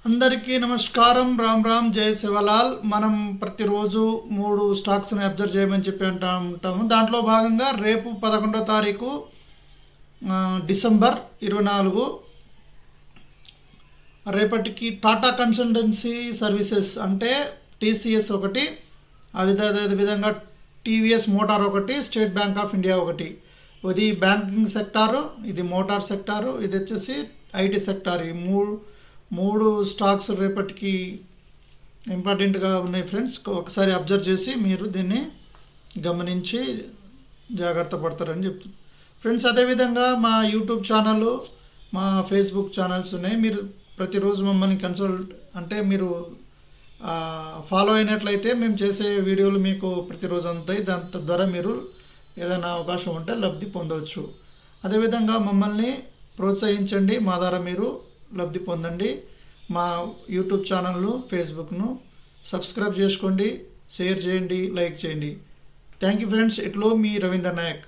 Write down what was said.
అందరికీ నమస్కారం. రామ్ రామ్, జై శివలాల్. మనం ప్రతిరోజు 3 స్టాక్స్ని అబ్జర్వ్ చేయమని చెప్పి ఉంటాము. దాంట్లో భాగంగా రేపు 11వ తారీఖు డిసెంబర్ 24 రేపటికి టాటా కన్సల్టెన్సీ సర్వీసెస్ అంటే టీసీఎస్ ఒకటి, అదేవిధంగా టీవీఎస్ మోటార్ ఒకటి, స్టేట్ బ్యాంక్ ఆఫ్ ఇండియా ఒకటి. ఇది బ్యాంకింగ్ సెక్టారు, ఇది మోటార్ సెక్టారు, ఇది వచ్చేసి ఐటీ సెక్టార్. ఈ మూడు స్టాక్స్ రేపటికి ఇంపార్టెంట్గా ఉన్నాయి ఫ్రెండ్స్. ఒకసారి అబ్జర్వ్ చేసి మీరు దీన్ని గమనించి జాగ్రత్త పడతారని చెప్తున్నాను ఫ్రెండ్స్. అదేవిధంగా మా యూట్యూబ్ ఛానల్, మా ఫేస్బుక్ ఛానల్స్ ఉన్నాయి. మీరు ప్రతిరోజు మమ్మల్ని కన్సల్ట్ అంటే మీరు ఫాలో అయినట్లయితే మేము చేసే వీడియోలు మీకు ప్రతిరోజు అందుతాయి. దాని ద్వారా మీరు ఏదైనా అవకాశం ఉంటే లబ్ధి పొందవచ్చు. అదేవిధంగా మమ్మల్ని ప్రోత్సహించండి, మా ద్వారా మీరు లబ్ధి పొందండి. మా యూట్యూబ్ ఛానల్ను, ఫేస్బుక్ను సబ్స్క్రైబ్ చేసుకోండి, షేర్ చేయండి, లైక్ చేయండి. Thank you friends. ఇట్లో మీ రవీంద్ర నాయక్.